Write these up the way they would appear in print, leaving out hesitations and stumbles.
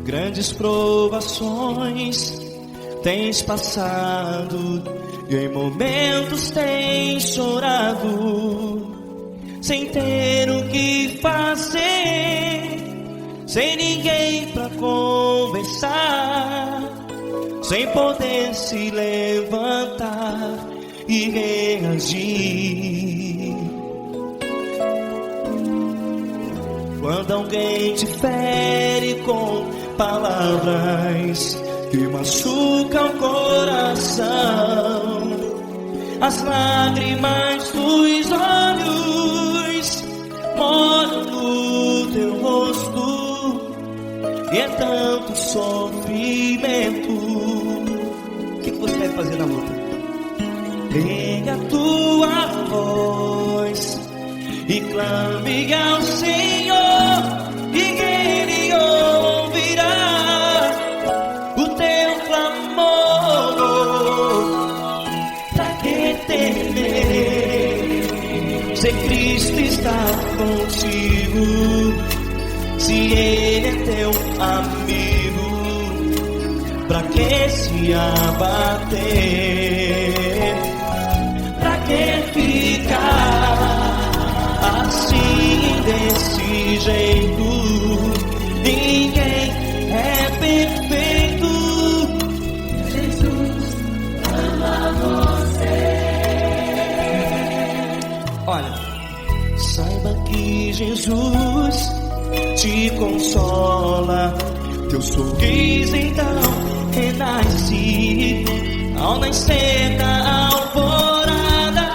Grandes provações tens passado, e em momentos tens chorado, sem ter o que fazer, sem ninguém pra conversar, sem poder se levantar e reagir. Quando alguém te fere com palavras que machucam o coração, as lágrimas dos olhos molham no teu rosto, e é tanto sofrimento. O que você deve fazer na luta? Erga a tua voz e clame ao Senhor, e Ele ouvirá o teu clamor. Pra que temer, se Cristo está contigo, se Ele é teu amigo? Pra que se abater? Pra que ficar assim, desse jeito? Ninguém é perfeito. Jesus ama você. Olha, saiba que Jesus te consola, teu sorriso então renasce ao nascer da alvorada,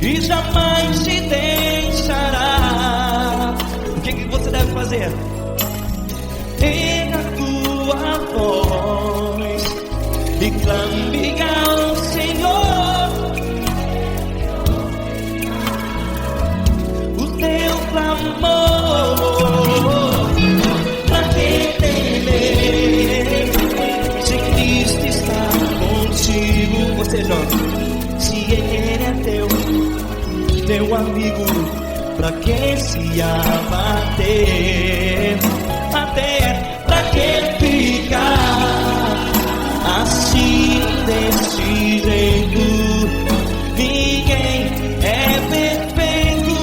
e jamais te deixará. O que você deve fazer? Erga a tua voz e clame ao Senhor, o teu clamor. Pra que temer, se Cristo está contigo? Você jovem, se Ele é teu amigo, pra que se abater? Até pra que ficar assim, desse jeito? Ninguém é perfeito.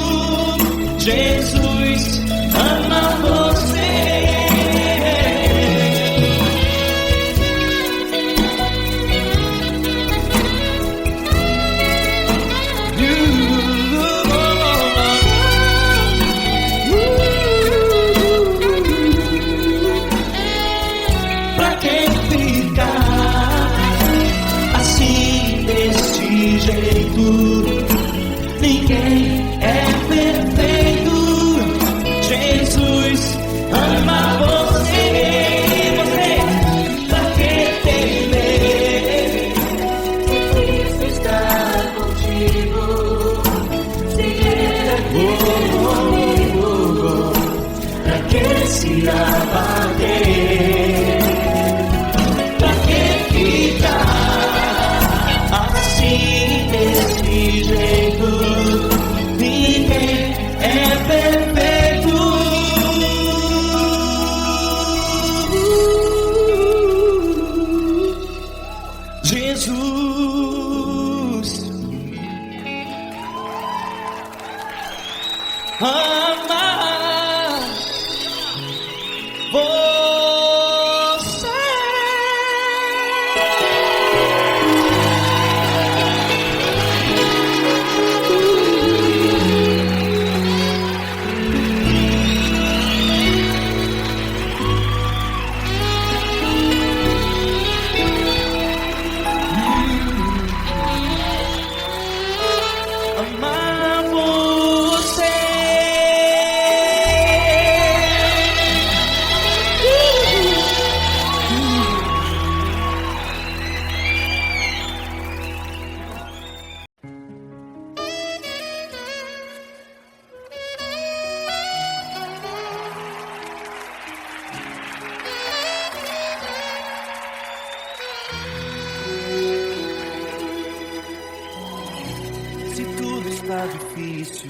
Jesus ama você. Ninguém é perfeito. Jesus ama você. Você, pra que temer? Cristo está contigo. Se Ele é teu amigo, pra que se abater? Pra que ficar assim, desse jeito? Ninguém é perfeito. Jesus ama você. Tá difícil,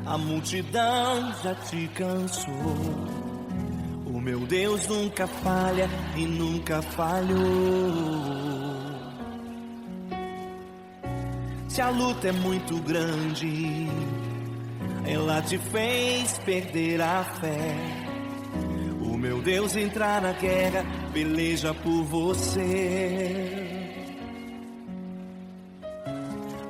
a multidão já te cansou. O meu Deus nunca falha e nunca falhou. Se a luta é muito grande, ela te fez perder a fé. O meu Deus entrar na guerra, peleja por você.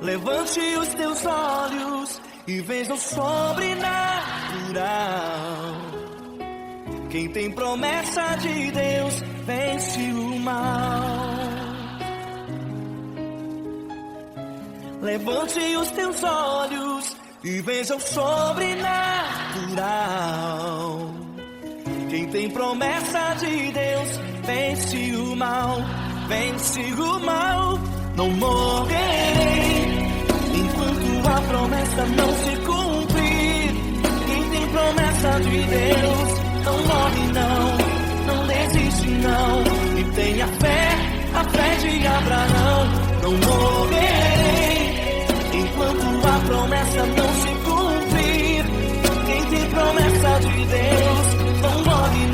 Levante os teus olhos e veja o sobrenatural. Quem tem promessa de Deus vence o mal. Levante os teus olhos e veja o sobrenatural. Quem tem promessa de Deus vence o mal, vence o mal. Não morrerei enquanto a promessa não se cumprir. Quem tem promessa de Deus não morre não desiste não. E tenha fé, a fé de Abraão. Não morrerei enquanto a promessa não se cumprir. Quem tem promessa de Deus não morre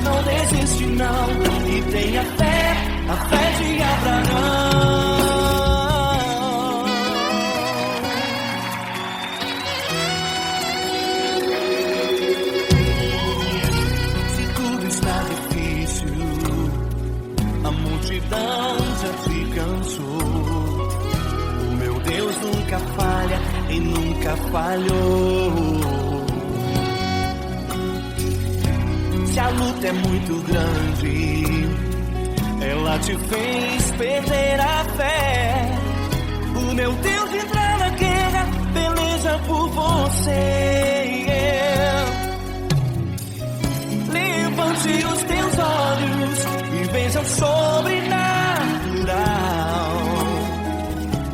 não desiste não. E tenha fé, a fé de Abraão. Se tudo está difícil, a multidão já te cansou. O meu Deus nunca falha e nunca falhou. Se a luta é muito grande, ela te fez perder a fé. O meu Deus entrar na guerra, peleja por você. Levante os teus olhos e veja o sobrenatural.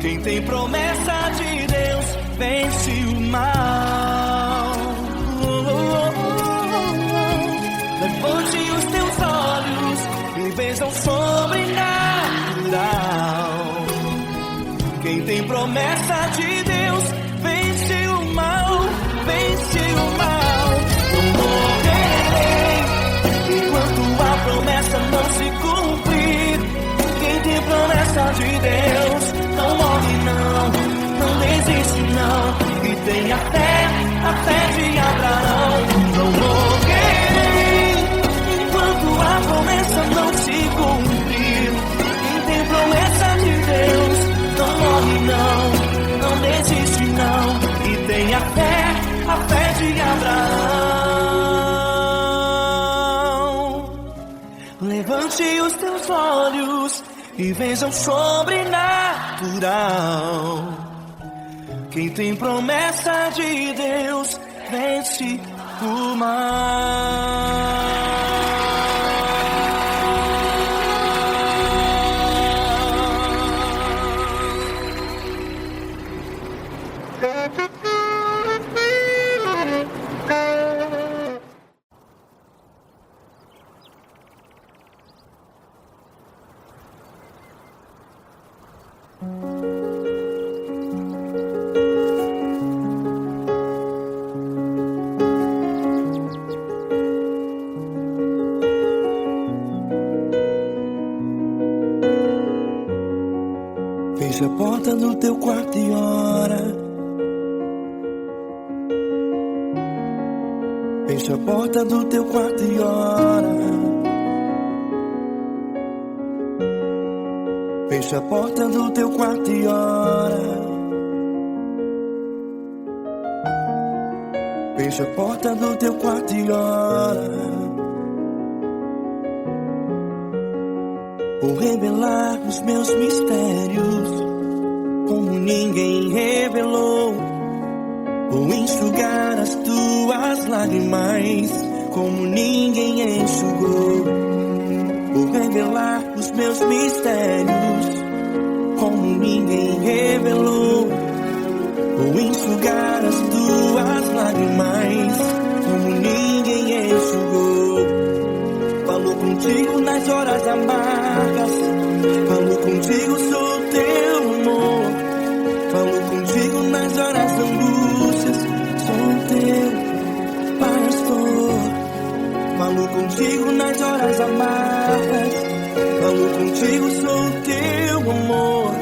Quem tem promessa de Deus vence o mal. Levante os teus olhos e veja o sobrenatural. Quem tem promessa de Deus vence o mal, vence o mal. Não morrerei enquanto a promessa não se cumprir. Quem tem promessa de Deus não morre não desiste não. E tenha fé, a fé de Abraão. Não morrerei enquanto a promessa não se cumprir. Quem tem promessa de Deus não morre não desiste não. E tenha fé, a fé de Abraão. Levante os teus olhos e veja o sobrenatural. Quem tem promessa de Deus vence o mal. Fecha a porta do teu quarto e ora. Fecha a porta do teu quarto e ora. Fecha a porta do teu quarto e ora. Fecha a porta do teu quarto e ora. Vou revelar os meus mistérios como ninguém revelou. Vou enxugar as tuas lágrimas como ninguém enxugou. Vou revelar os meus mistérios como ninguém revelou. Vou enxugar as tuas lágrimas como ninguém enxugou. Falo contigo nas horas amargas, falo contigo, sou teu amor. Falo contigo nas horas angústias, sou teu pastor. Falo contigo nas horas amargas. Falo contigo, sou o teu amor.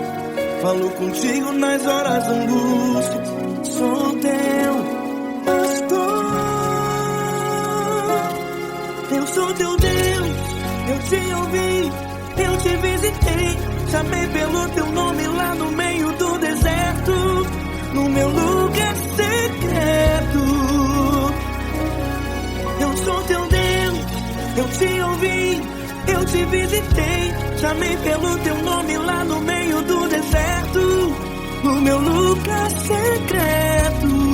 Falo contigo nas horas angústias. Sou teu pastor. Eu sou teu Deus. Eu te ouvi, eu te visitei. Chamei pelo teu nome lá no meio do deserto, no meu lugar secreto. Eu sou teu Deus, eu te ouvi, eu te visitei. Chamei pelo teu nome lá no meio do deserto, no meu lugar secreto.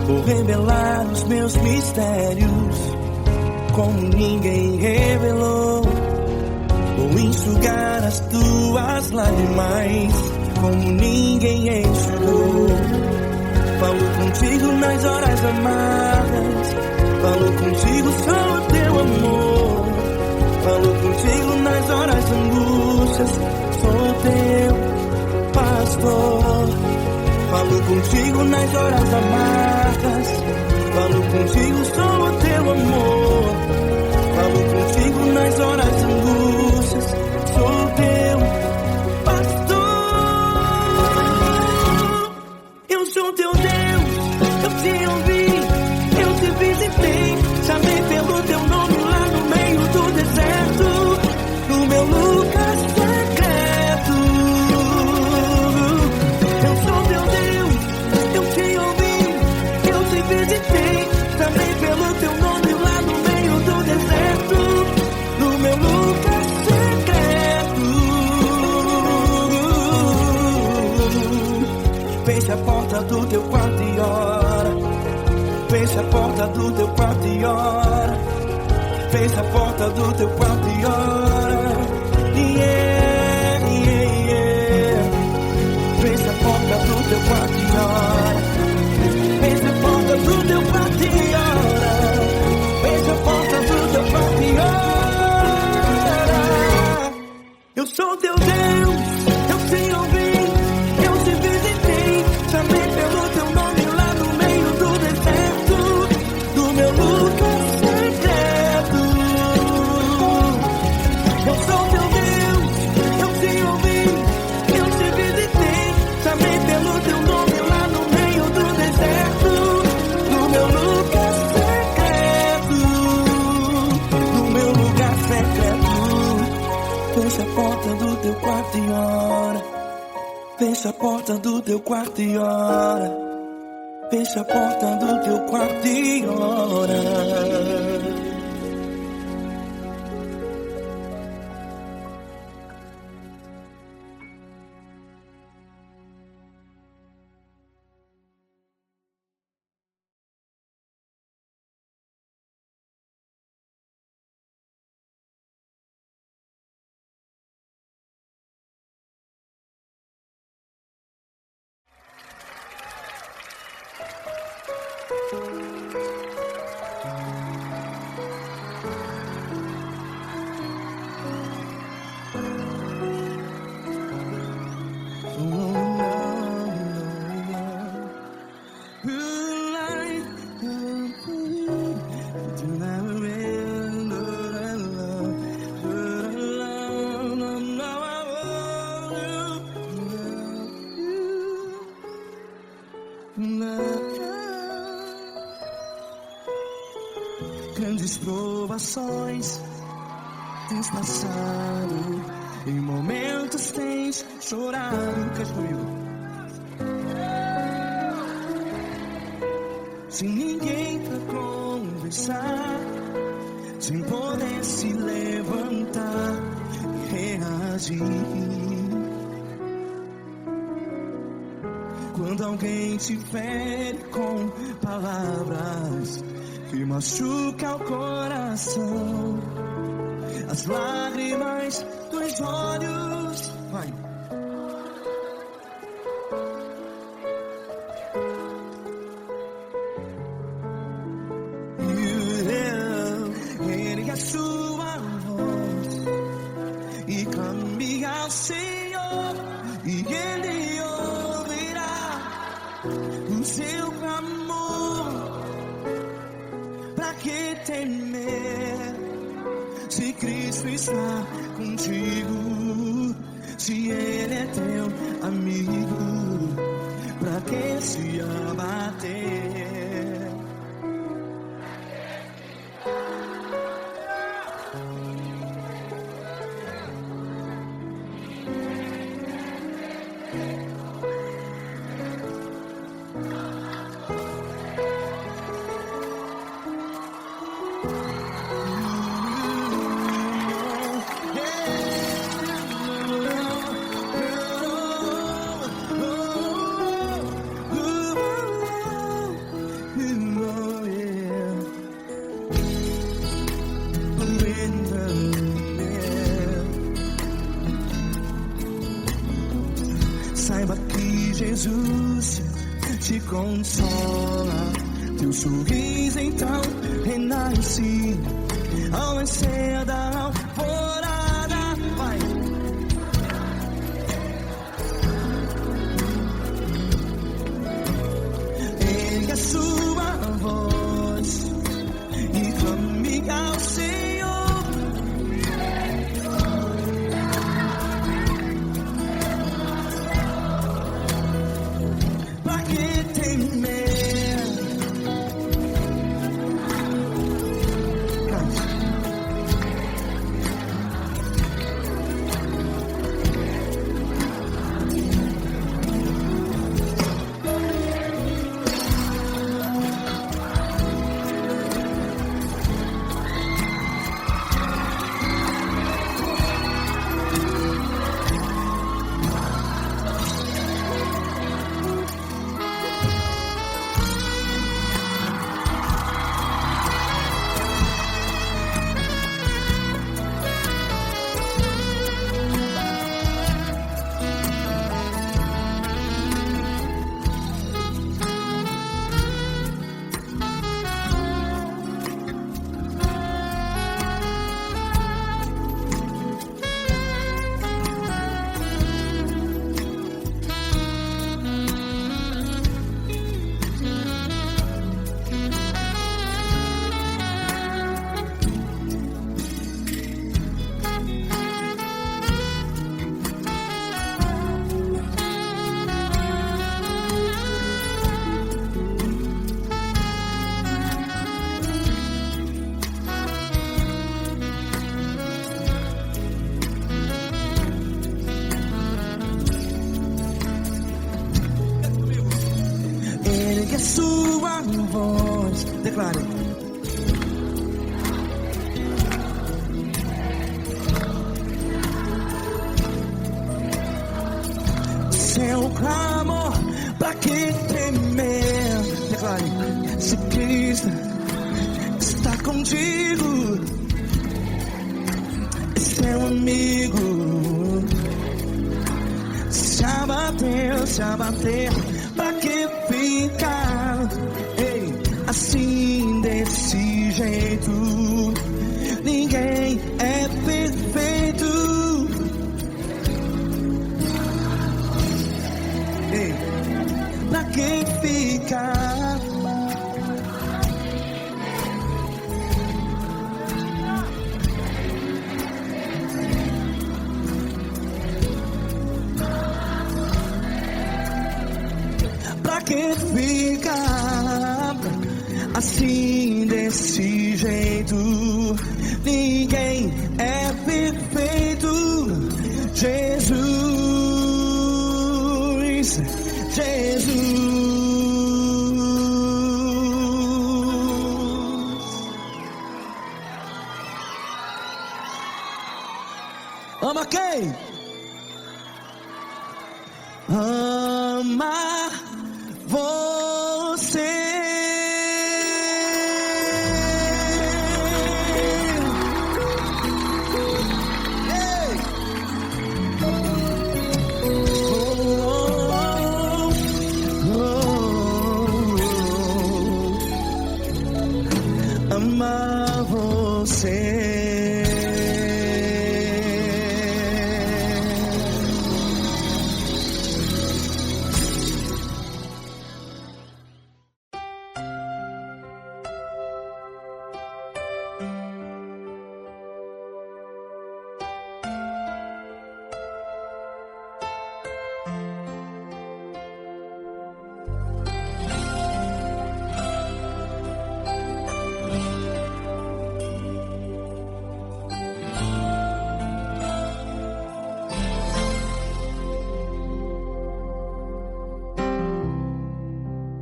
Vou revelar os meus mistérios como ninguém revelou. Vou enxugar as tuas lágrimas como ninguém enxugou. Falo contigo nas horas amargas. Falo contigo, sou o teu amor. Falo contigo nas horas angústias. Sou teu pastor. Falo contigo nas horas amargas. Falo contigo, sou o teu amor. Falo contigo nas horas angústias. Sou teu pastor. Eu sou teu Deus. Eu te ouvi, eu te visitei. Chamei pelo teu nome lá no meio do deserto, no meu lugar secreto. Eu sou teu Deus. Eu te ouvi, eu te visitei. Chamei pelo teu nome lá no meio do deserto, no meu lugar secreto. Fecha a porta do teu quarto e ora. Fecha a porta do teu quarto e ora. Fecha a porta do teu quarto e ora. Yeah, yeah, yeah. Fecha a porta do teu quarto e ora. Fecha a porta do teu quarto e ora. Fecha a porta do teu quarto e ora. Eu sou teu Deus, eu te ouvi, eu te visitei. Chamei pelo teu nome lá no meio do deserto, do meu lugar secreto. Eu sou teu Deus, eu te ouvi, eu te visitei. Chamei pelo teu nome lá no meio do deserto, no meu lugar secreto, no meu lugar secreto. Fecha a porta do teu quarto e ora. Fecha a porta do teu quarto e ora. Fecha a porta do teu quarto e ora. Grandes provações tens passado, em momentos tens chorado. Cante comigo. Sem ninguém pra conversar, sem poder se levantar e reagir. Quando alguém te fere com palavras que machuca o coração, as lágrimas dos olhos, vai. You seu clamor. Pra que temer, se Cristo está contigo? Se Ele é teu amigo, pra que se abater? Saiba que Jesus te consola, teu sorriso então renasce ao nascer da alvorada. Vai. Ergue a sua voz e clame ao Senhor. Pra que temer? Ergue a sua voz, declare. Seu clamor, pra que temer? Declare. Se Cristo está contigo, seu amigo, se abater, pra que ficar, ei, assim desse jeito? Ninguém é perfeito, ei, pra que ficar? Pra que ficar assim desse jeito? Ninguém é perfeito. Jesus, Jesus. Ama quem? Ama você. Ama você.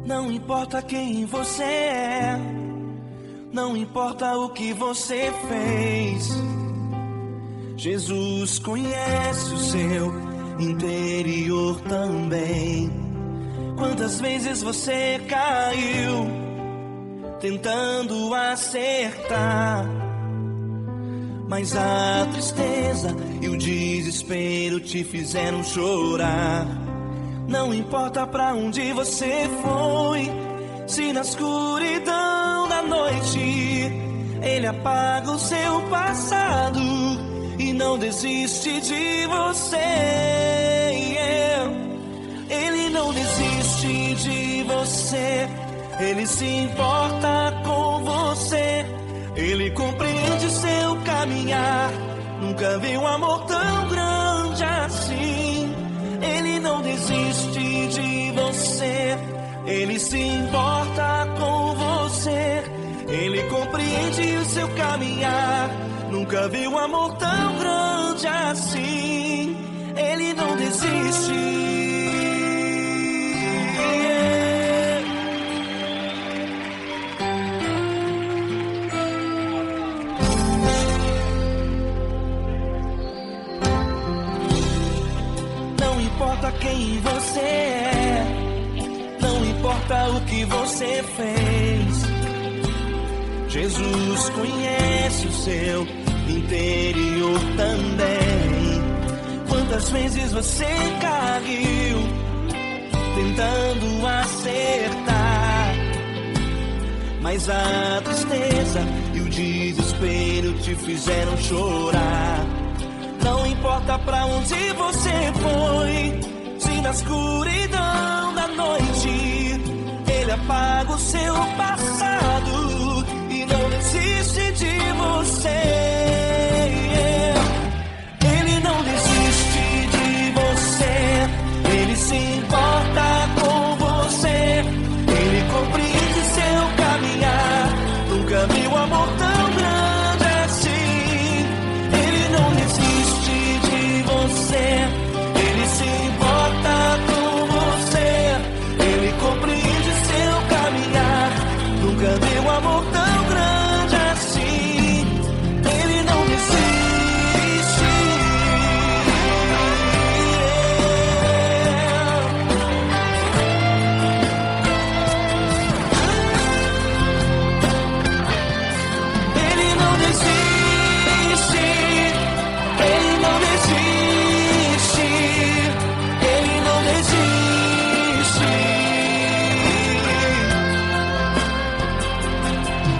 Não importa quem você é, não importa o que você fez, Jesus conhece o seu interior também. Quantas vezes você caiu tentando acertar, mas a tristeza e o desespero te fizeram chorar. Não importa pra onde você foi, se na escuridão da noite Ele apaga o seu passado e não desiste de você. Ele não desiste de você, Ele se importa com você, Ele compreende seu caminhar. Nunca vi um amor tão grande assim. Ele não desiste de você, Ele se importa com você, Ele compreende o seu caminhar. Nunca vi um amor tão grande assim. Ele não desiste. Não importa quem você é, não importa o que você fez, Jesus conhece o seu interior também. Quantas vezes você caiu tentando acertar, mas a tristeza e o desespero te fizeram chorar. Não importa pra onde você foi, se na escuridão da noite Ele apaga o seu passado e não desiste de você. Ele não desiste de você, Ele se importa com você, Ele compreende seu caminhar. Nunca vi um amor tão grande assim. Ele não desiste de você, Ele se importa com você, Ele compreende seu caminhar. Nunca vi um amor tão grande assim. Ele não desiste. Ele não desiste. Ele não desiste. Ele não desiste.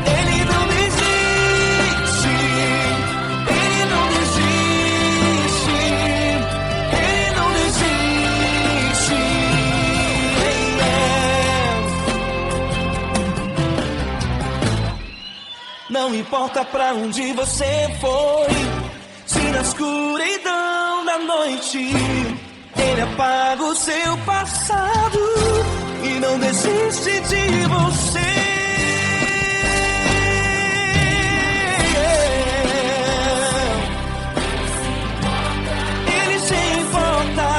Ele não desiste. Ele não desiste. Ele não desiste. Não importa pra onde você foi, se na escuridão da noite Ele apaga o seu passado e não desiste de você. Ele se importa,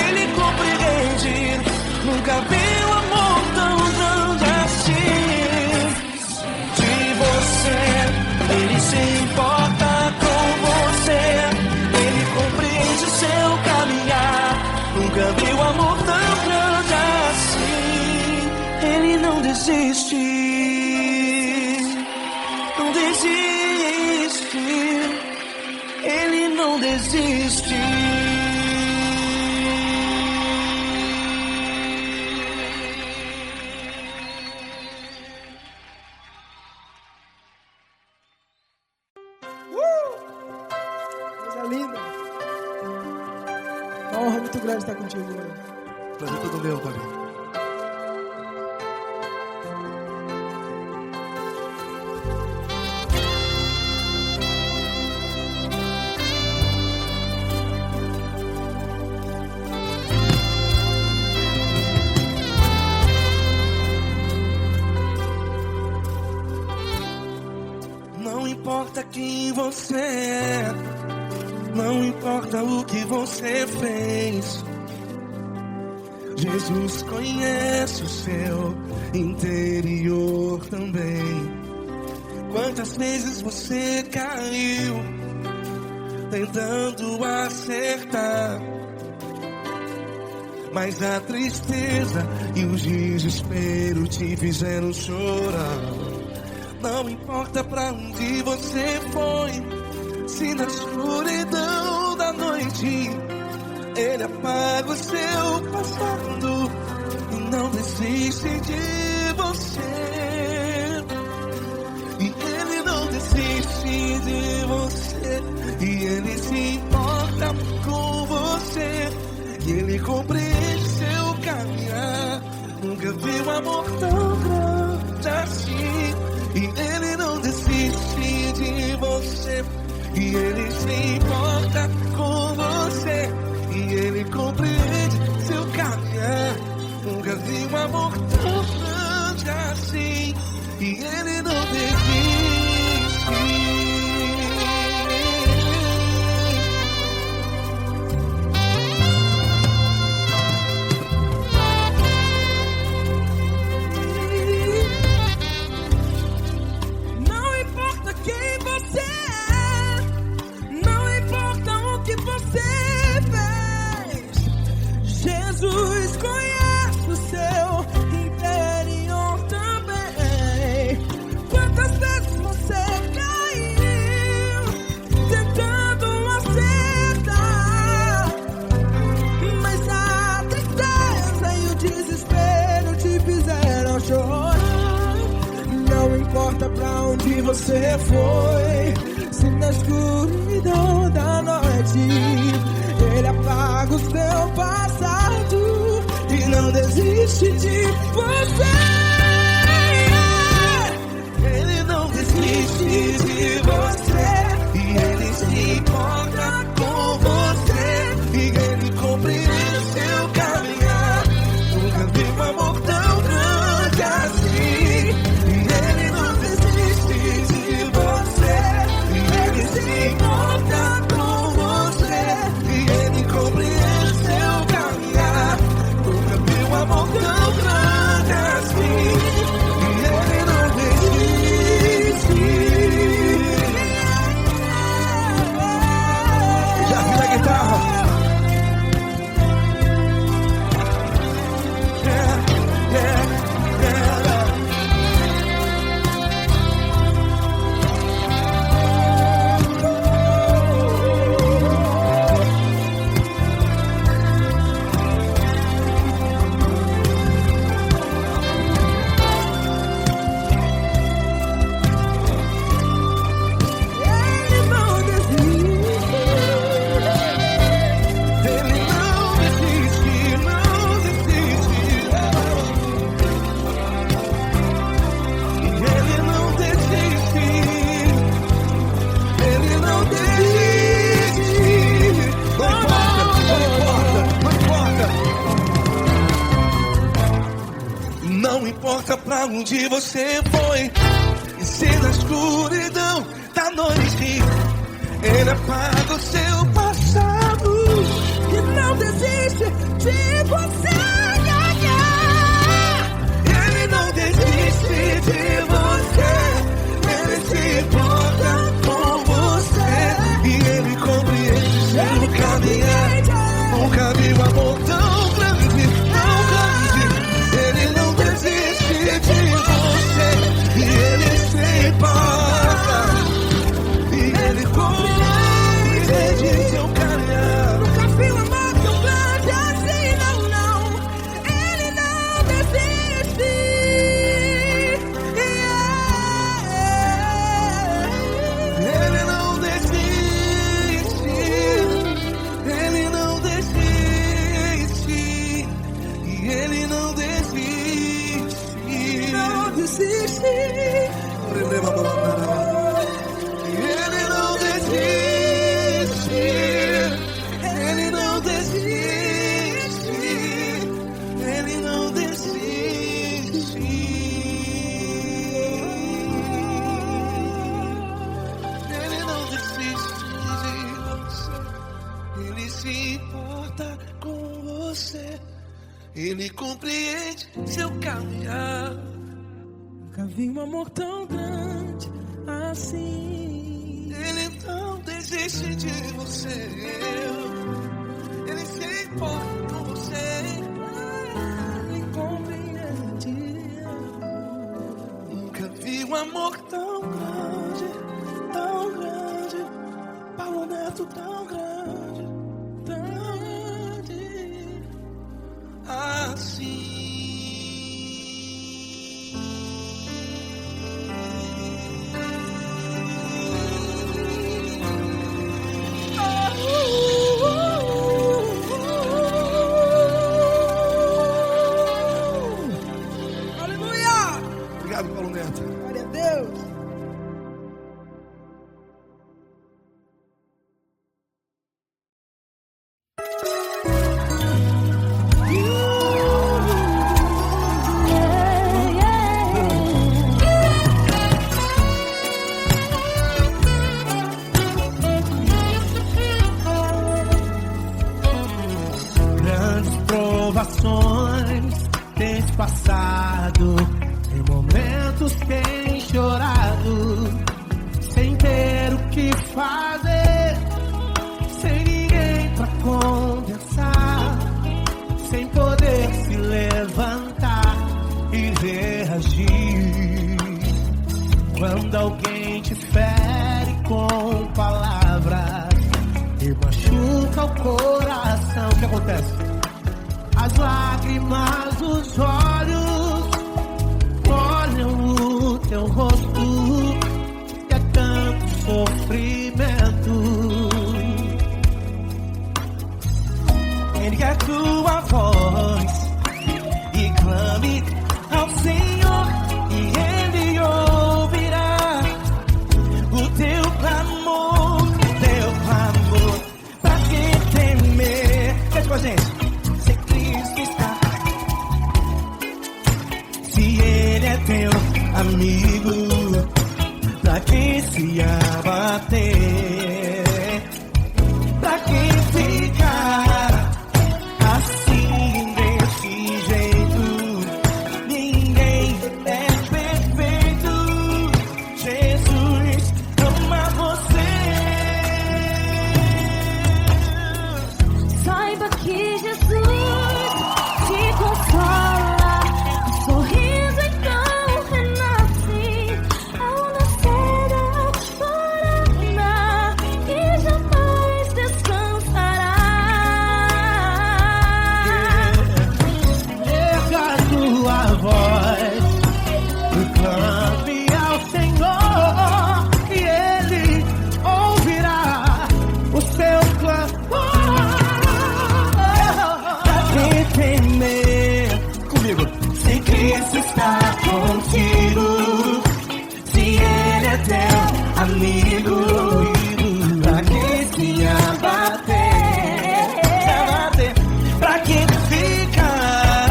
Ele compreende. Nunca vi um amor tão grande assim. De você, Ele se importa com você, Ele compreende seu caminhar. Nunca vi um amor tão grande assim. Ele não desiste, não desiste. Ele não desiste. Coisa linda. Uma honra muito grande estar contigo hoje. Prazer todo meu, Pai. Não importa quem você é, não importa o que você fez, Jesus conhece o seu interior também. Quantas vezes você caiu tentando acertar, mas a tristeza e o desespero te fizeram chorar. Não importa pra onde você foi, se na escuridão da noite Ele apaga o seu passado e não desiste de você. E Ele não desiste de você, e Ele se importa com você, e Ele compreende seu caminhar. Nunca vi um amor tão grande assim. E Ele não desiste de você, e Ele se importa com você, e Ele compreende seu caminhar. Nunca vi um amor tão grande assim. E Ele não desiste. Não importa quem você é, não importa o que você fez, Jesus conhece o seu interior também. Quantas vezes você caiu tentando acertar, mas a tristeza e o desespero te fizeram chorar. Não importa pra onde você foi, se na escuridão da noite Ele apaga o seu passado e não desiste de você. Ele não desiste de você, e Ele se importa com você, e Ele compreende seu caminhar. Nunca vi um amor tão grande assim. E Ele não desiste de você, e Ele se importa com você, e Ele compreende seu caminhar. Nunca vi um amor tão grande assim. E Ele não desiste. Já vi na guitarra. Ele não desiste. Ele não desiste, não desiste. Ele não desiste. Ele não desiste. Não importa pra onde você foi, e se na escuridão da noite Ele apaga o seu passado E não desiste de você. Ele não desiste de você, Ele se importa com você, e Ele compreende seu caminhar. Nunca vi um amor tão grande, tão grande. Ele não desiste de você, e Ele se importa, e Ele compreende seu caminhar. Nunca vi um amor tão grande assim, não, não. Ele não desiste. Ele não desiste, Ele não desiste, e Ele não desiste. Não desiste. Ele não desiste, Ele não desiste, Ele não desiste. Ele não desiste de você, Ele se importa com você, Ele compreende seu caminhar. Nunca vi um amor tão grande assim. Ele não desiste de você. Ele se importa com você. Ele compreende. Nunca vi um amor tão grande, Tão grande, Paulo Neto tão grande, assim. Aleluia! Obrigado, Paulo Neto. Glória a Deus. Grandes provações tens passado, em momentos tens chorado, sem ter o que fazer, sem ninguém pra conversar, sem poder se levantar e reagir. Quando alguém te fere com palavras e machuca o coração, o que acontece? As lágrimas dos olhos molham o teu rosto, e é tanto sofrimento. Ergue a tua voz e clame ao Senhor, e Ele ouvirá o teu clamor, pra que temer? Cante com a gente. Se Cristo está, se Ele é teu amigo, pra que se abater? Pra que ficar assim desse jeito? Ninguém é perfeito. Jesus ama você. Saiba que Jesus te consola, o sorriso então renasce ao nascer da alvorada e jamais descansará. Erga a tua voz, clame ao Senhor, e Ele ouvirá o seu clamor. Pra que temer? Comigo. Se Cristo está contigo, se Ele é teu amigo, pra que se abater? Pra que ficar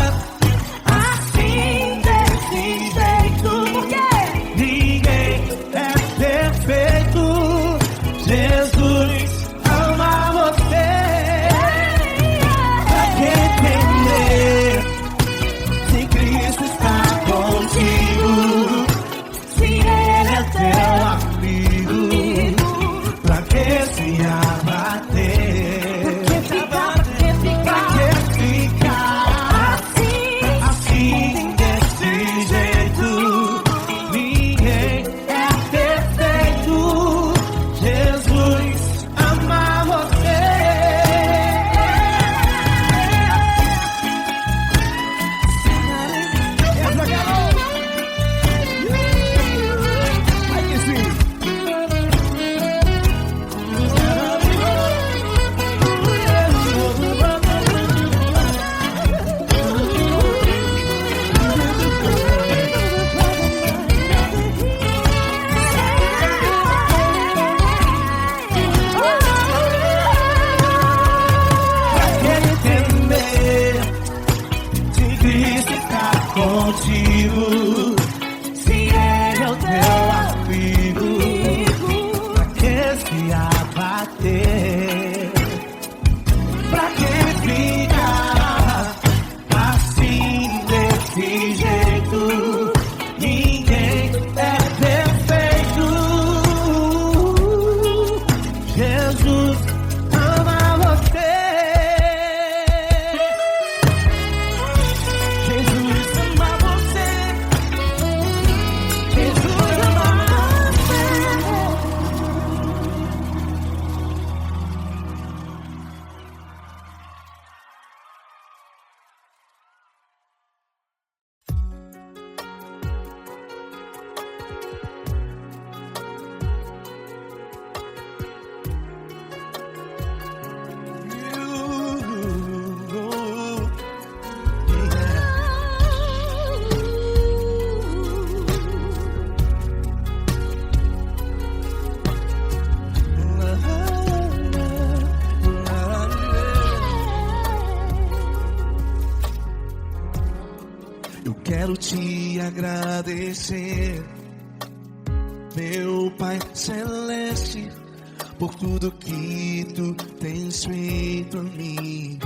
assim desse jeito? Porque ninguém é perfeito. Jesus ama você. Pra que temer? Se Cristo está contigo, quero te agradecer, meu Pai Celeste, por tudo que tu tens feito a mim.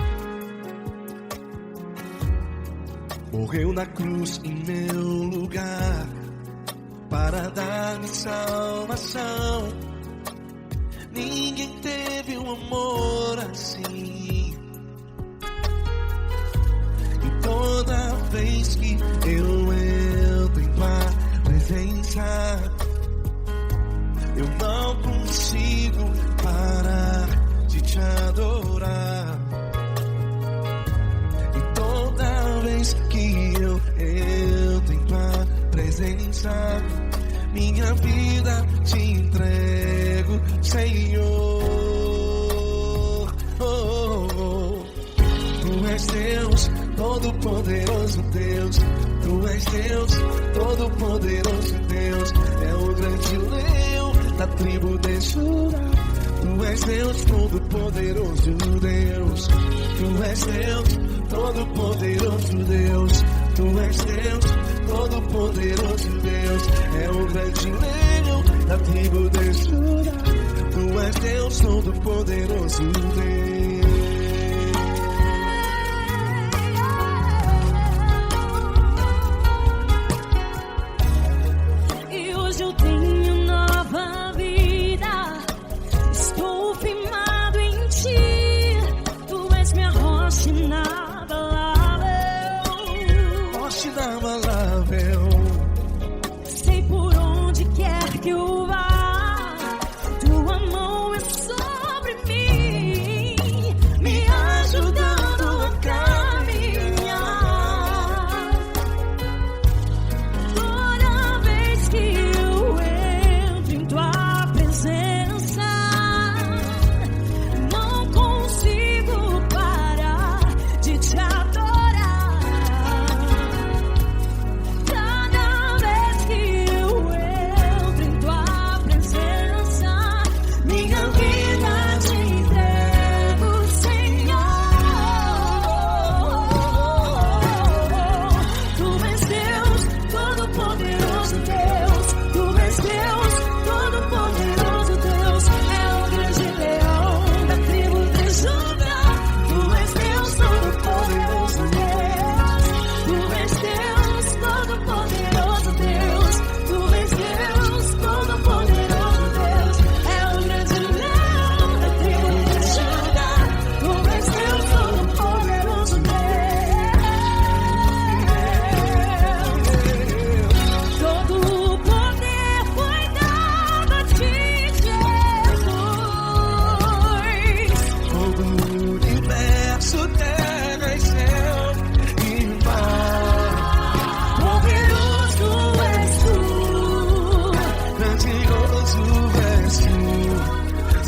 Morreu na cruz em meu lugar para dar-me salvação. Ninguém teve um amor assim. E toda vez que eu entro em tua presença, eu não consigo parar de te adorar. E toda vez que eu entro em tua presença, minha vida te entrego, Senhor. Tu és Deus, Todo-Poderoso Deus. Tu és Deus, Todo-Poderoso Deus. É o grande leão da tribo de Judá. Tu és Deus, Todo-Poderoso Deus. Tu és Deus, Todo-Poderoso Deus. Tu és Deus, Todo-Poderoso Deus. É o grande leão da tribo de Judá. Tu és Deus, Todo-Poderoso Deus. E hoje eu tenho nova vida. Estou firmado em ti. Tu és minha rocha inabalável. Rocha inabalável. Sei por onde quer que eu vá, tua mão é sobre mim, me ajudando a caminhar. Toda vez que eu entro em tua presença, não consigo parar de te adorar. Cada vez que eu entro em tua presença, minha vida te entrego, Senhor. Tu és Deus, Todo-Poderoso Deus. Tu és Deus, Todo-Poderoso Deus. É o grande leão da tribo de Judá. Tu és Deus, Todo-Poderoso Deus. Tu és Deus, Todo-Poderoso Deus. Tu és Deus, Todo-Poderoso Deus. É o grande leão da tribo de Judá. Tu és Deus, Todo-Poderoso Deus. Todo o poder foi dado a ti, Jesus. Todo o universo, terra e céu e mar. Poderoso és tu, Grandioso és tu,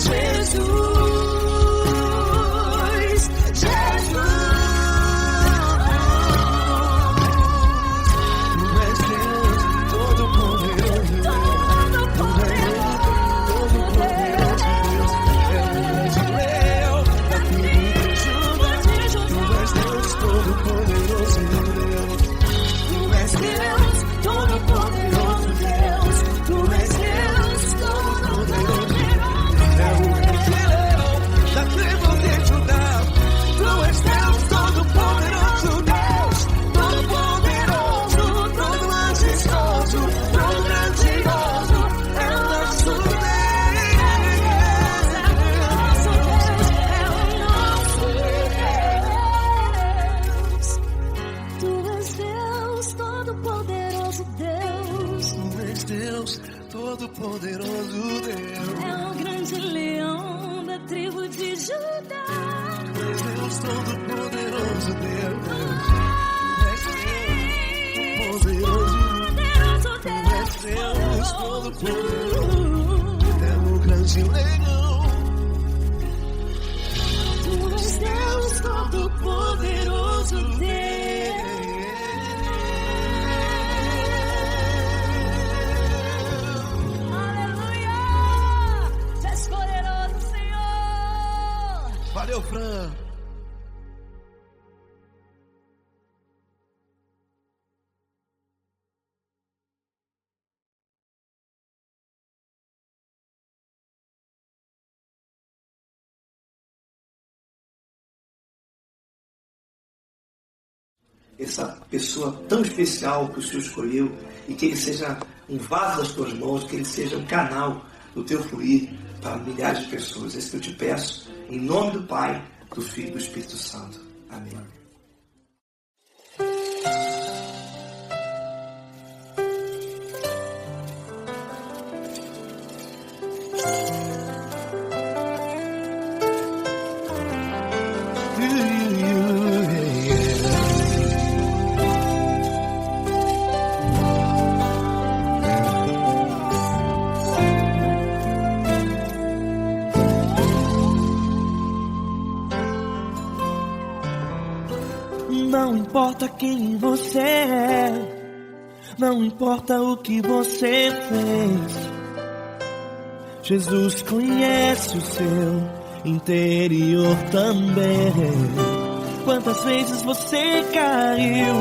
Jesus. Tu és Deus, Todo-Poderoso Deus. Todo-Poderoso Deus. É o grande leão da tribo de Judá. Tu és Deus, Todo-Poderoso Deus. Tu és Deus, Todo-Poderoso Deus. Tu és Deus, Todo-Poderoso É o grande leão da tribo de Judá. Tu és Deus, Todo-Poderoso Deus. Todo-Poderoso, todo majestoso, todo grandioso. É o nosso Deus. Tu és Deus, Todo-Poderoso Deus. Tu és Deus, Todo-Poderoso Deus. É o grande leão da tribo de Judá. Tu és Deus, Todo-Poderoso Deus. Tu és Deus, Todo-Poderoso. Tu és Deus, Todo-Poderoso. É o grande leão. Tu és Deus, Todo-Poderoso Deus. Aleluia! Tu és poderoso, Senhor. Valeu, Fran. essa pessoa tão especial que o Senhor escolheu, e que ele seja um vaso das tuas mãos, que ele seja um canal do teu fluir para milhares de pessoas. É isso que eu te peço, em nome do Pai, do Filho e do Espírito Santo. Amém. Não importa quem você é, não importa o que você fez, Jesus conhece o seu interior também. Quantas vezes você caiu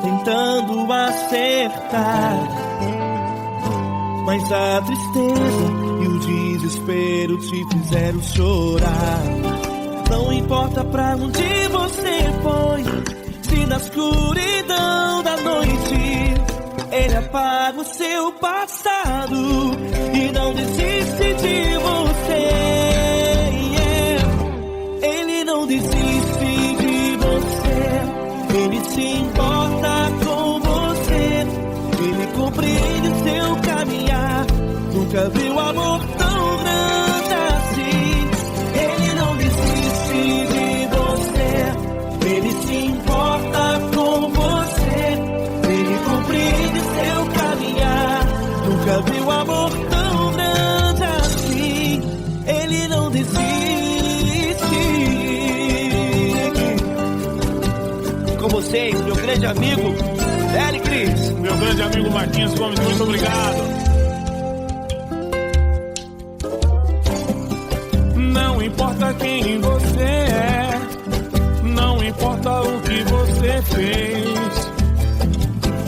tentando acertar, mas a tristeza e o desespero te fizeram chorar. Não importa pra onde você foi, se na escuridão da noite Ele apaga o seu passado e não desiste de você. Ele não desiste de você, Ele se importa com você, Ele compreende o seu caminhar. Nunca viu amor tão grande assim. Ele não desiste de você, Ele se importa com você, Ele compreende seu caminhar. Nunca viu amor tão grande assim. Ele não desiste. Com vocês, meu grande amigo Eli Cris. Meu grande amigo Marquinhos Gomes, muito obrigado. Não importa quem você é, não importa o que você fez,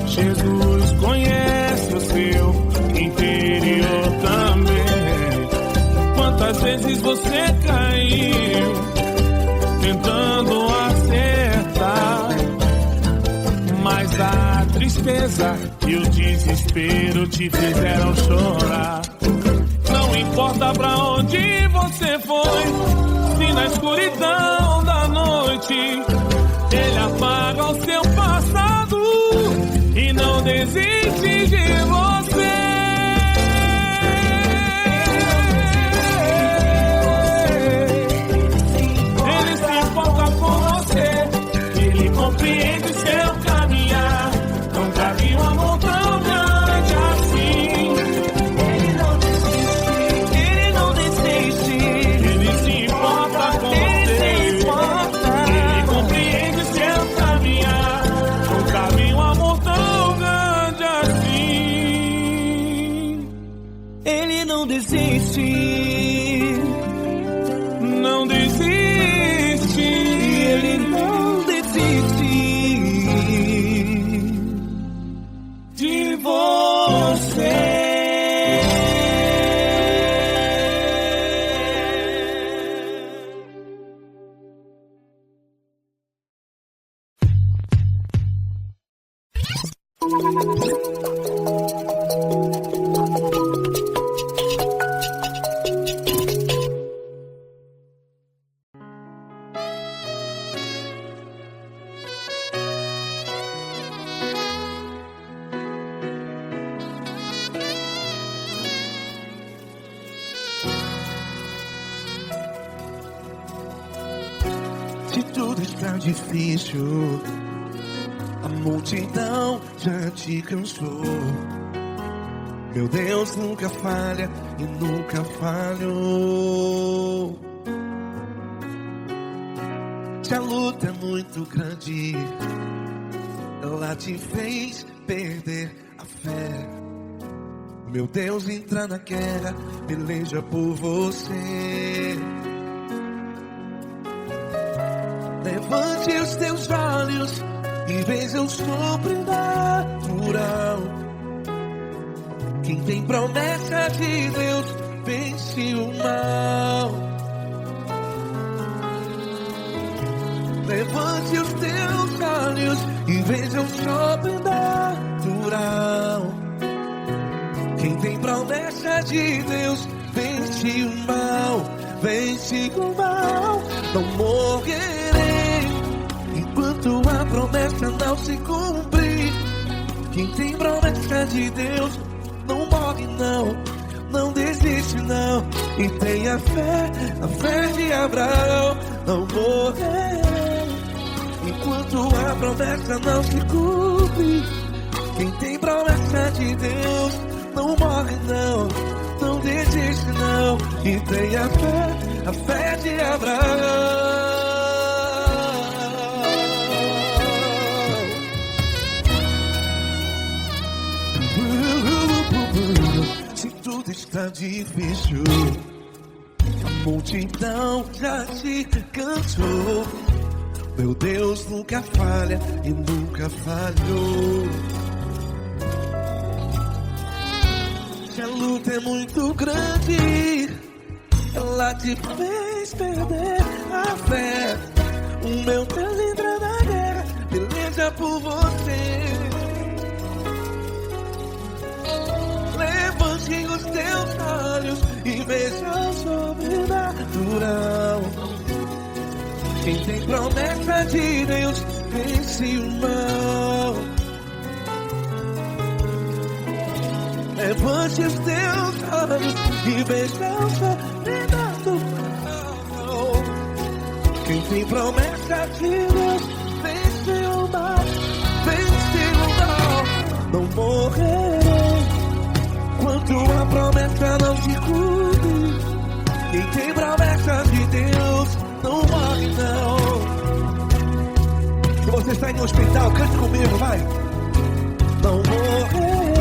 Jesus conhece o seu interior também. Quantas vezes você caiu tentando acertar, mas a tristeza e o desespero te fizeram chorar. Não importa pra onde você foi, se na escuridão da noite Ele apaga o seu passado e não desiste de você. Ele se importa com você, Ele compreende seu caminhar. Nunca vi um amor tão grande assim. Não desiste, não desiste, Ele não desiste de você. Se tudo está difícil, a multidão já te cansou. Meu Deus nunca falha e nunca falhou. Se a luta é muito grande, ela te fez perder a fé. Meu Deus entra na guerra, peleja por você. Levante os teus olhos e veja o sobrenatural. Quem tem promessa de Deus vence o mal. Levante os teus olhos olhos e veja o sobrenatural. Quem tem promessa de Deus vence o mal, vence o mal. Não morrerei enquanto a promessa não se cumprir. Quem tem promessa de Deus não morre não, não desiste não. E tem a fé de Abraão. Não morrerei enquanto a promessa não se cumpre. Quem tem promessa de Deus não morre não, não desiste não. E tem a fé de Abraão. Se tudo está difícil, a multidão já te cansou. Meu Deus nunca falha e nunca falhou. Se a luta é muito grande, ela te fez perder a fé. O meu Deus entra na guerra, peleja por você. Levante os teus olhos e veja o sobrenatural. Quem tem promessa de Deus vence o mal. Levante os teus olhos e veja o sobrenatural. Quem tem promessa de Deus vence o mal, vence o mal. Não morrerei enquanto a promessa não se cumpre. Quem tem promessa de Deus não morre não. Se você está em um hospital, cante comigo, vai. Não morrerei.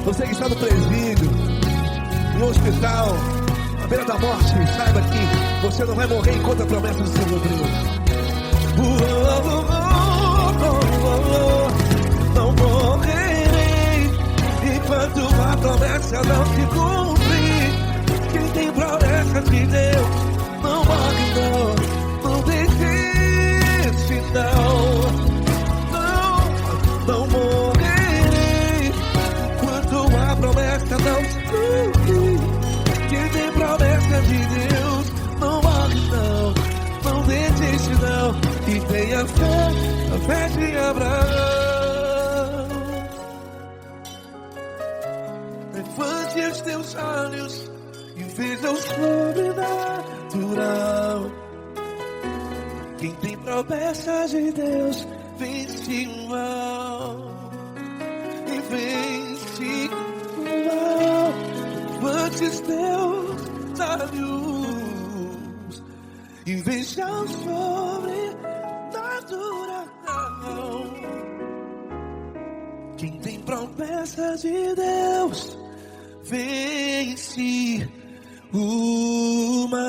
Você que está no presídio, no hospital, à beira da morte, saiba que você não vai morrer enquanto a promessa não se cumpriu. Não morrerei enquanto a promessa não se cumprir. Quem tem promessa de Deus não morre não, não desiste não. Não morrerei enquanto a promessa não se cumprir. Quem tem promessa de Deus não morre não, não desiste não. E tem a fé de Abraão. Levante os teus olhos e veja o sobrenatural. Quem tem promessa de Deus vence o mal, e vence o mal. Levante os teus olhos e veja o sobrenatural. Quem tem promessa de Deus vence o mal.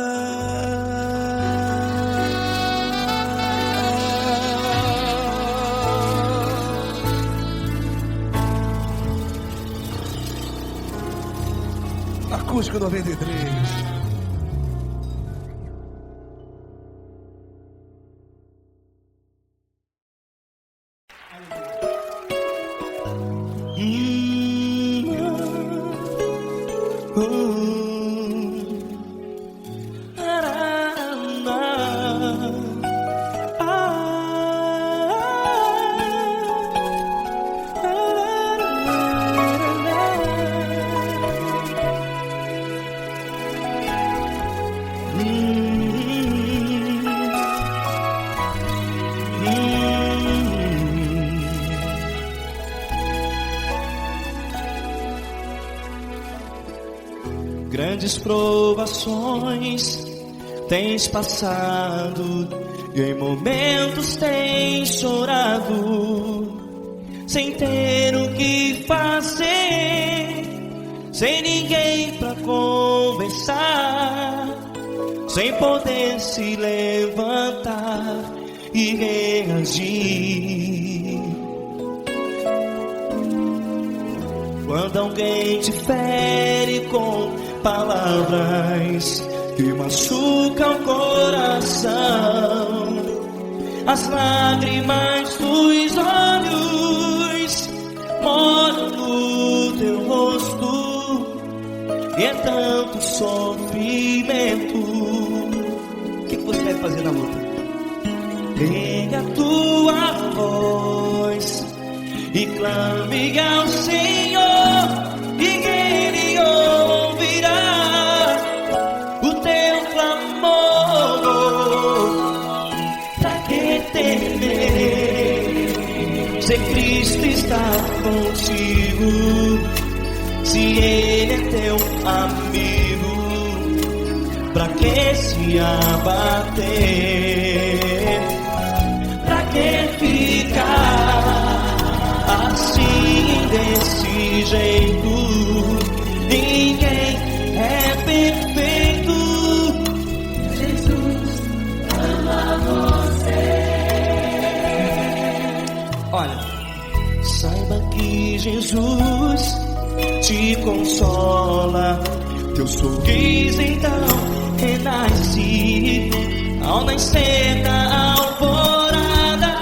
Acústico 93. Grandes provações tens passado e em momentos tens chorado, sem ter o que fazer, sem ninguém pra conversar, sem poder se levantar e reagir. Quando alguém te fere com palavras que machucam o coração, as lágrimas dos olhos molham no teu rosto, e é tanto sofrimento. O que você deve fazer na luta? Erga a tua voz e clame ao Senhor, e Ele ouvirá o teu clamor. Pra que temer, se Cristo está contigo, se Ele é teu amigo? Pra que se abater? Pra que ficar assim desse jeito? Ninguém é perfeito. Jesus ama você. Olha, saiba que Jesus te consola. Teu sorriso então renasce ao nascer da alvorada,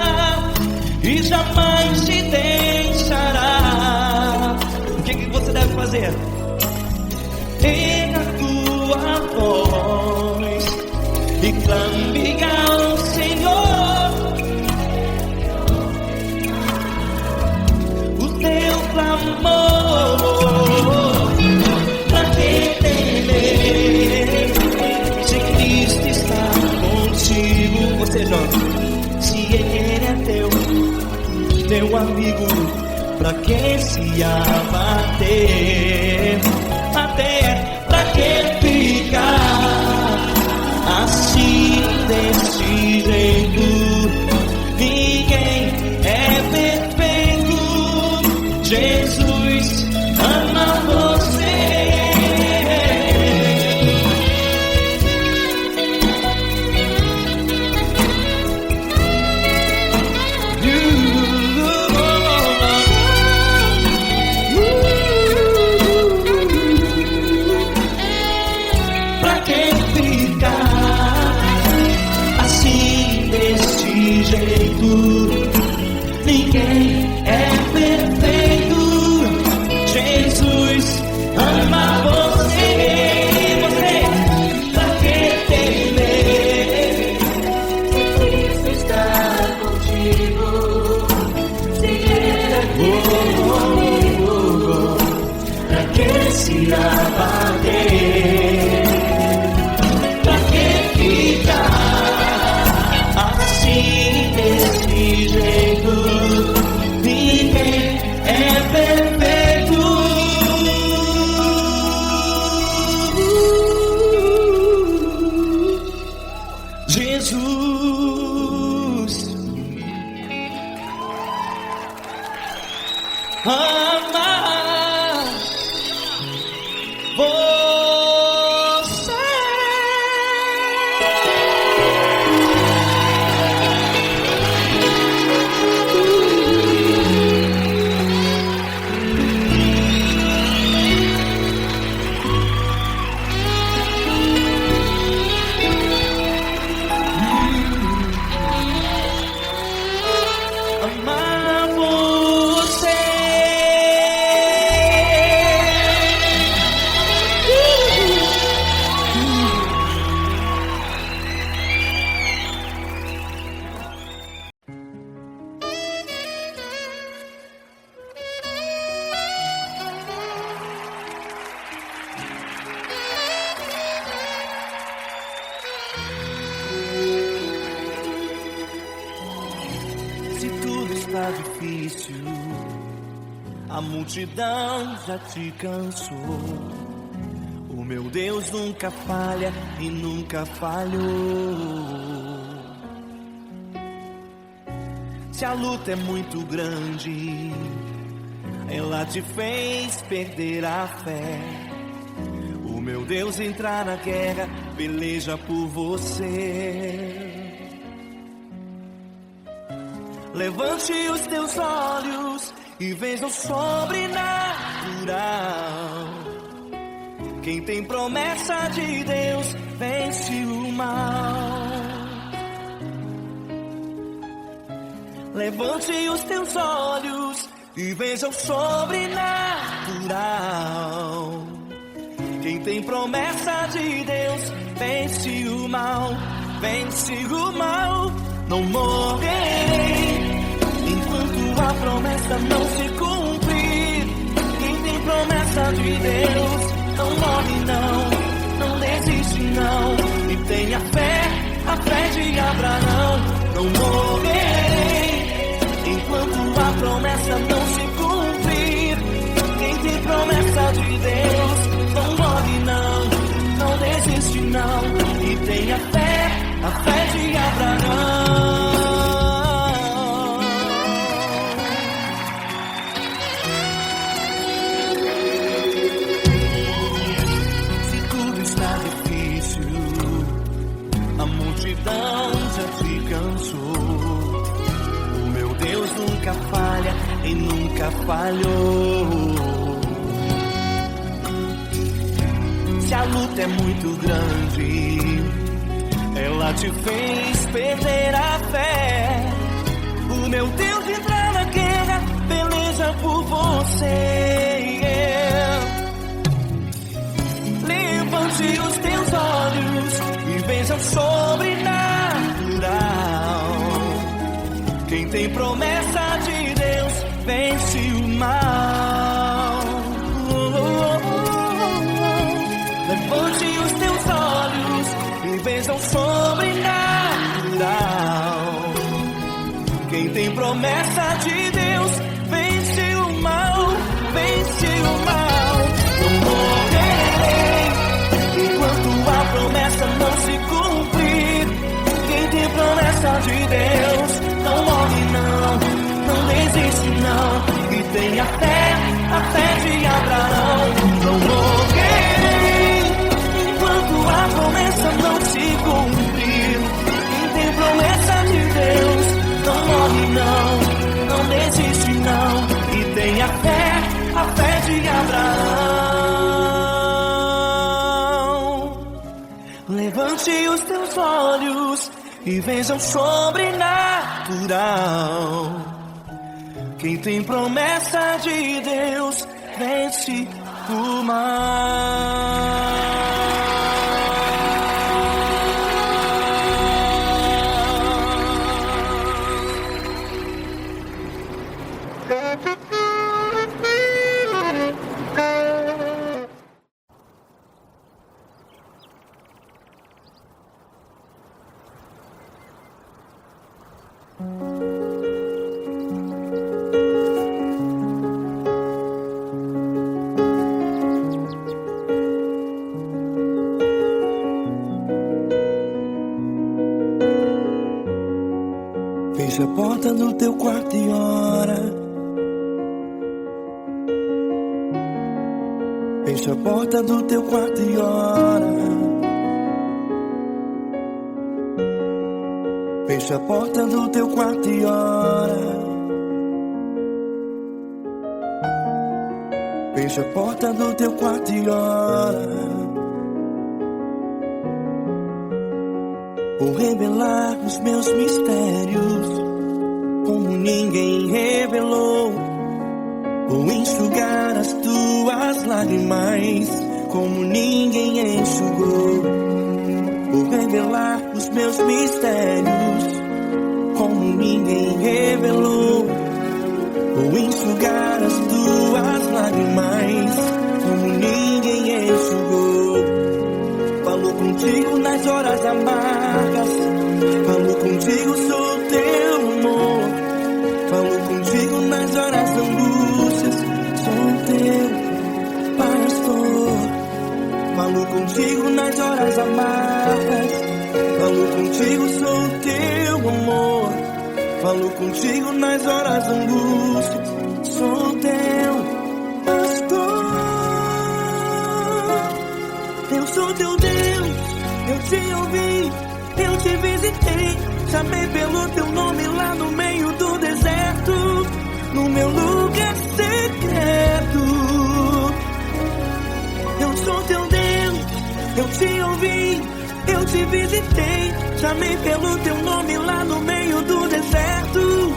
e jamais te deixará. O que você deve fazer? Erga a tua voz e clame ao Senhor, o teu clamor. Pra que temer, se Cristo está contigo? Você, jovem, se Ele é teu amigo, pra que se abater? Pra que ficar assim desse jeito? Ninguém é perfeito. Jesus ama você. Pra que ficar assim desse jeito? Ninguém é perfeito. Jesus ama você. Pra que temer, se Cristo está contigo, se Ele é teu amigo? Pra que se abater? Pra que ficar assim desse jeito? Ninguém é perfeito. Jesus ama você. Amar você. Se tudo está difícil, a multidão já te cansou. O meu Deus nunca falha e nunca falhou. Se a luta é muito grande, ela te fez perder a fé. O meu Deus entrar na guerra, peleja por você. Levante os teus olhos e veja o sobrenatural. Quem tem promessa de Deus vence o mal. Levante os teus olhos e veja o sobrenatural. Quem tem promessa de Deus vence o mal, vence o mal. Não morrerei enquanto a promessa não se cumprir. Quem tem promessa de Deus não morre não desiste não. E tenha fé, a fé de Abraão. Não morrerei enquanto a promessa não se cumprir. Quem tem promessa de Deus não morre não desiste não. E tenha fé, a fé de Abraão. Se tudo está difícil, a multidão já te cansou. O meu Deus nunca falha e nunca falhou. Se a luta é muito grande, ela te fez perder a fé. O meu Deus entra na guerra, peleja por você. Levante os teus olhos e veja o sobrenatural. Quem tem promessa de Deus vence o mal. Levante os teus olhos e veja o sobrenatural. Quem tem promessa de Deus vence o mal, vence o mal. Não morrerei enquanto a promessa não se cumprir. Quem tem promessa de Deus não morre não desiste não. E tenha fé, a fé de Abraão. Não morrerei enquanto a promessa não se cumprir. Quem tem promessa de Deus não morre não desiste não. E tenha fé, a fé de Abraão. Levante os teus olhos e veja o sobrenatural. Quem tem promessa de Deus vence o mal. Fecha a porta do teu quarto e ora. Fecha a porta do teu quarto e ora. Fecha a porta do teu quarto e ora. Fecha a porta do teu quarto e ora. Vou revelar os meus mistérios como ninguém revelou. Vou enxugar as tuas lágrimas como ninguém enxugou. Vou revelar os meus mistérios como ninguém revelou. Vou enxugar as tuas lágrimas como ninguém enxugou. Falo contigo nas horas amargas, falo contigo, sou teu amor. Falo contigo nas horas da angústias, sou teu pastor. Falo contigo nas horas amargas, falo contigo, sou teu amor. Falo contigo nas horas da angústias, sou teu pastor. Eu sou teu Deus, eu te ouvi, eu te visitei. Chamei pelo teu nome lá no meio do deserto, no meu lugar secreto. Eu sou teu Deus, eu te ouvi, eu te visitei. Chamei pelo teu nome lá no meio do deserto,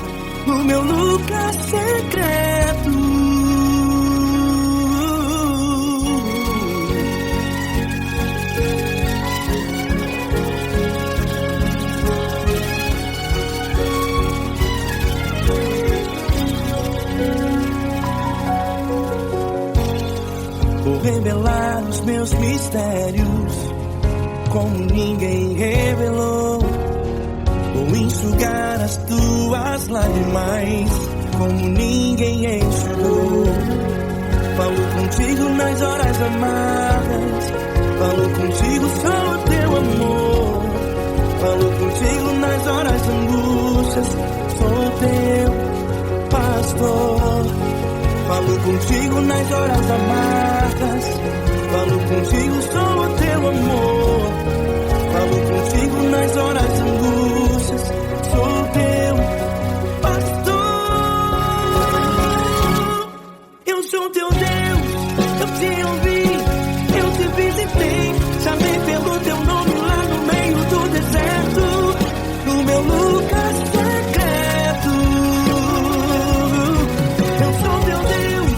meus mistérios, como ninguém revelou. Vou enxugar as tuas lágrimas, como ninguém enxugou. Falo contigo nas horas amargas, falo contigo só o teu amor. Falo contigo nas horas angústias, sou teu pastor. Falo contigo nas horas amargas, falo contigo só o teu amor. Falo contigo nas horas angústias, sou teu pastor. Eu sou teu Deus, eu te ouvi, eu te visitei, chamei pelo teu nome lá no meio do deserto, no meu lugar secreto. Eu sou teu Deus,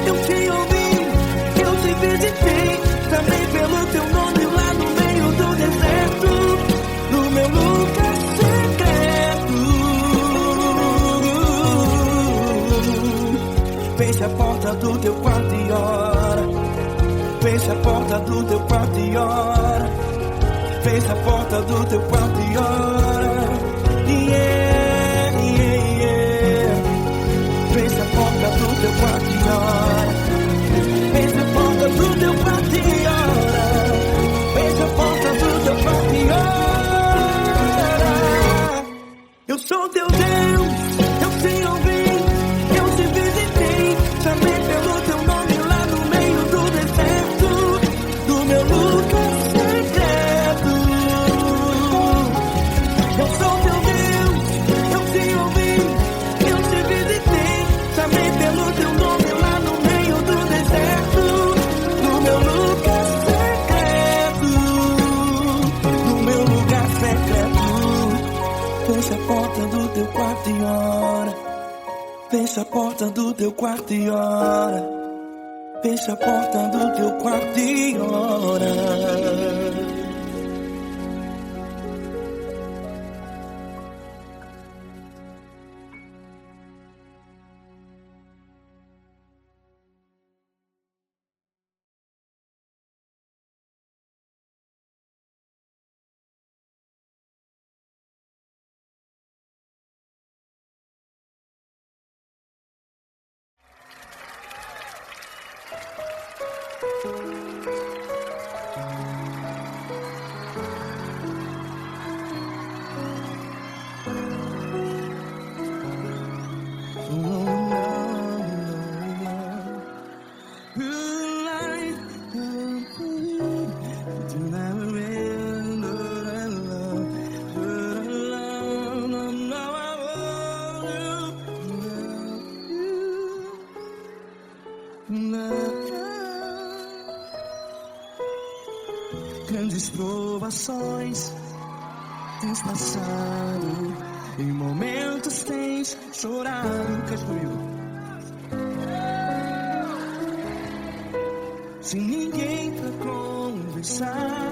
eu te ouvi, eu te visitei, chamei pelo teu nome lá no meio do deserto, no meu lugar secreto. Feche a porta do teu quarto e ora. Feche a porta do teu quarto e ora. Feche a porta do teu quarto e ora. Yeah, yeah, yeah. Feche a porta do teu quarto e ora. Feche a porta do teu quarto e ora. Feche a porta do teu quarto e ora. Eu sou teu Deus, eu te ouvi, eu te visitei, chamei pelo teu nome lá no meio do deserto, do meu lugar secreto. Eu sou teu Deus, eu te ouvi, eu te visitei, chamei pelo teu nome lá no meio do deserto, do meu lugar secreto, do meu lugar secreto. Fecha a porta do teu quarto e ora. Fecha a porta do teu quarto e ora. Fecha a porta do teu quarto e ora. Grandes provações tens passado, em momentos tens chorado. Cante comigo. Sem ninguém pra conversar,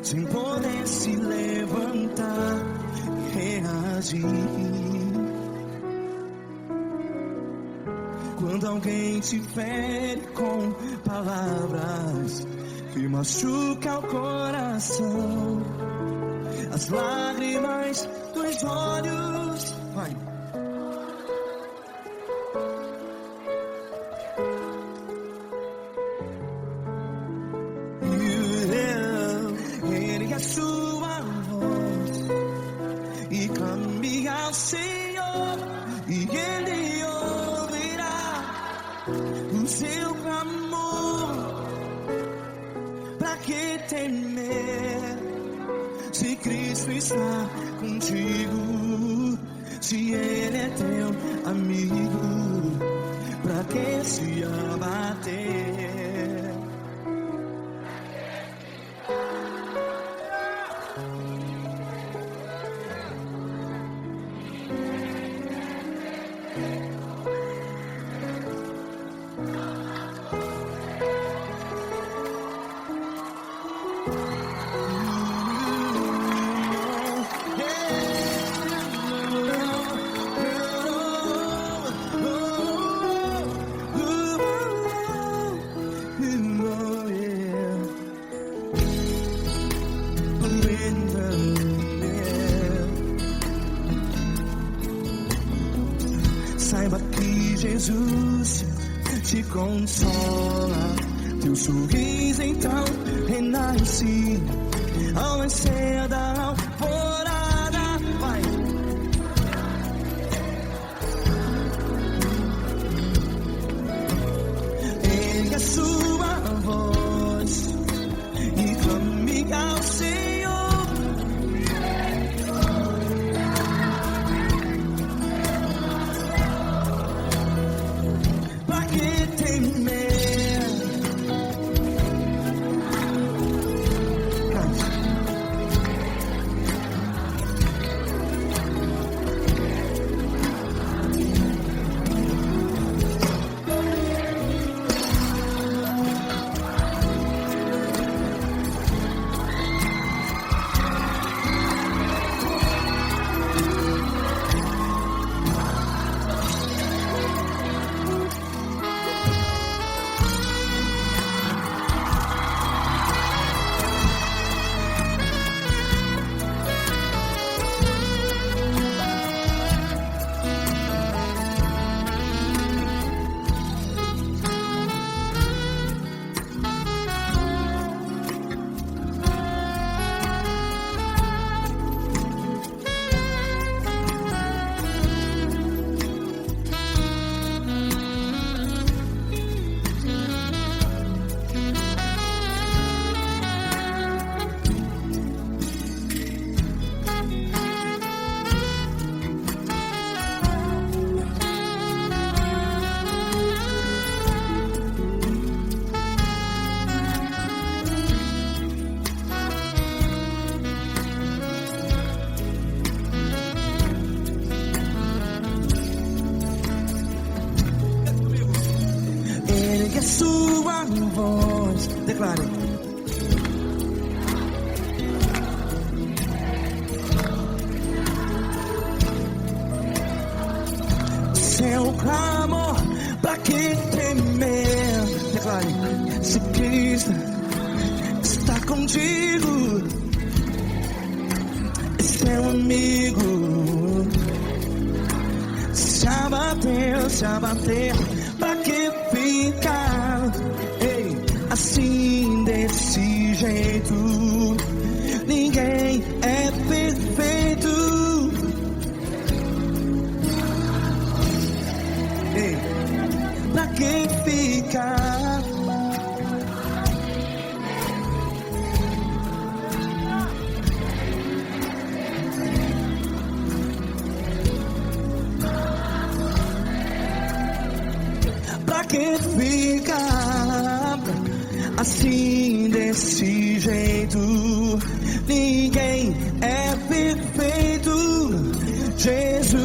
sem poder se levantar e reagir. Quando alguém te fere com palavras que machuca o coração, as lágrimas dos olhos, vai. Ergue a sua voz e clame ao Senhor, e Ele ouvirá o seu clamor. Pra que temer, se Cristo está contigo? Se Ele é teu amigo, pra que se abater? Saiba que Jesus te consola. Teu sorriso então renasce ao nascer da alvorada. Vai. Ergue a sua voz e clame ao Senhor. Pra que temer? A sua voz, declare. Seu clamor, pra que temer? Declare. Se Cristo está contigo, é seu amigo. Se abater, pra que ficar? Ei, assim desse jeito, ninguém é perfeito. Ei, pra que ficar? Pra que ficar assim desse jeito? Ninguém é perfeito. Jesus,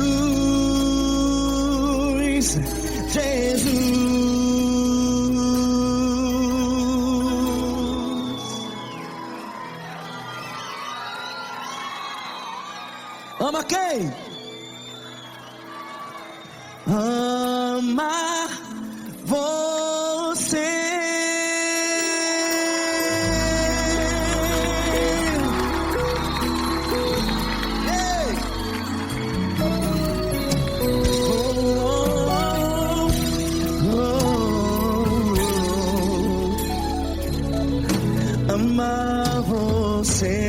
Jesus. Ama quem? Ama você. Ei. Ama você.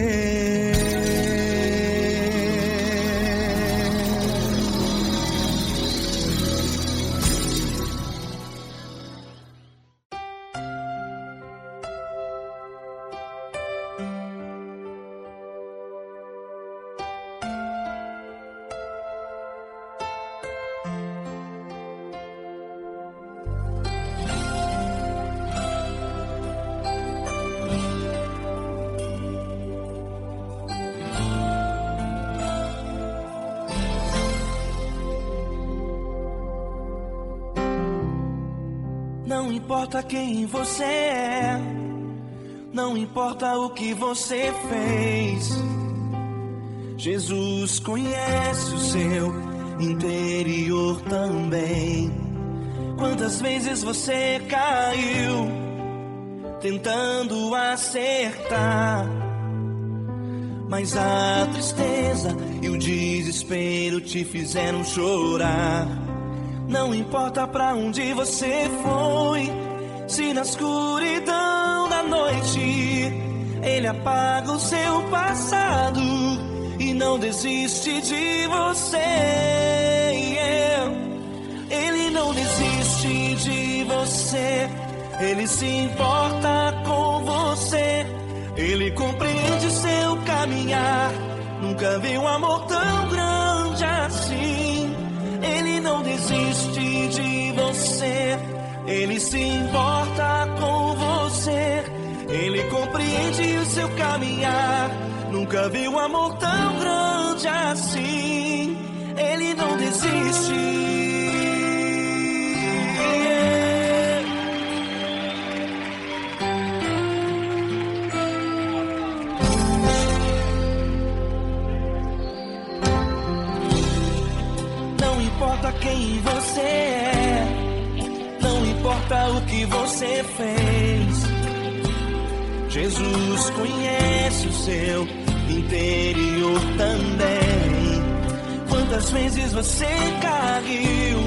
Não importa quem você é, não importa o que você fez, Jesus conhece o seu interior também. Quantas vezes você caiu tentando acertar, mas a tristeza e o desespero te fizeram chorar. Não importa pra onde você foi, se na escuridão da noite Ele apaga o seu passado e não desiste de você. Ele não desiste de você, Ele se importa com você, Ele compreende seu caminhar. Nunca vi um amor tão grande assim. Ele não desiste de você, Ele se importa com você, Ele compreende o seu caminhar. Nunca vi um amor tão grande assim. Ele não desiste. Não importa quem você é, não importa o que você fez, Jesus conhece o seu interior também. Quantas vezes você caiu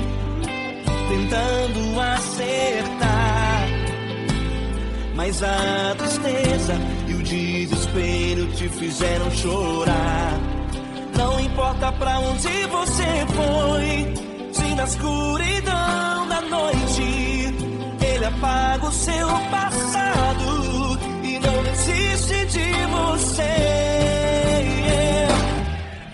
tentando acertar, mas a tristeza e o desespero te fizeram chorar. Não importa pra onde você foi, se na escuridão da noite Ele apaga o seu passado e não desiste de você.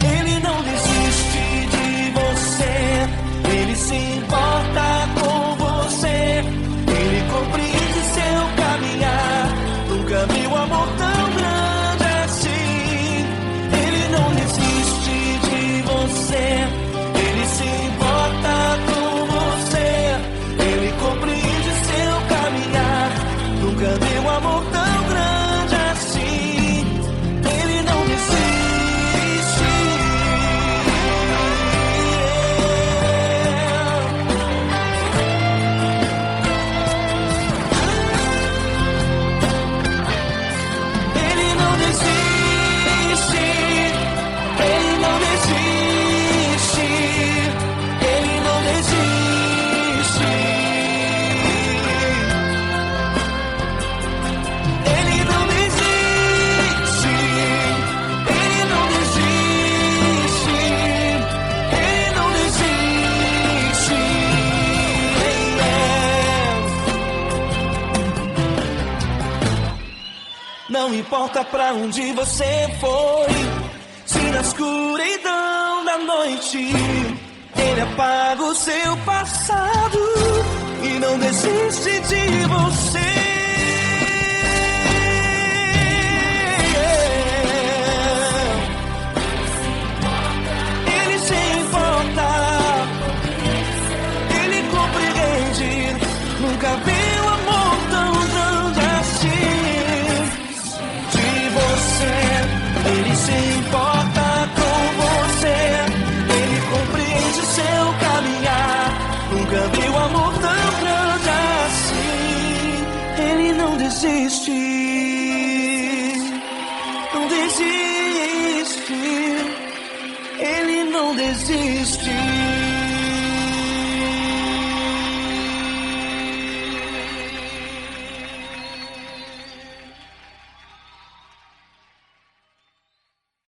Ele não desiste de você, Ele se importa com você, Ele compreende seu caminhar. Nunca vi um amor tão grande assim. Ele não desiste de você, Ele se importa com você, Ele compreende seu caminhar. Nunca vi um amor tão grande assim. Ele não desiste. Ele não desiste. Ele não desiste. Ele não desiste. Ele não desiste. Ele não desiste. Ele não desiste. Não importa pra onde você foi, se na escuridão da noite Ele apaga o seu passado e não desiste de você. Ele se importa, Ele compreende. Nunca vi um amor tão grande assim. De você, Ele se importa com você, Ele compreende seu caminhar. Nunca vi um amor tão grande assim. Ele não desiste, não desiste. Ele não desiste.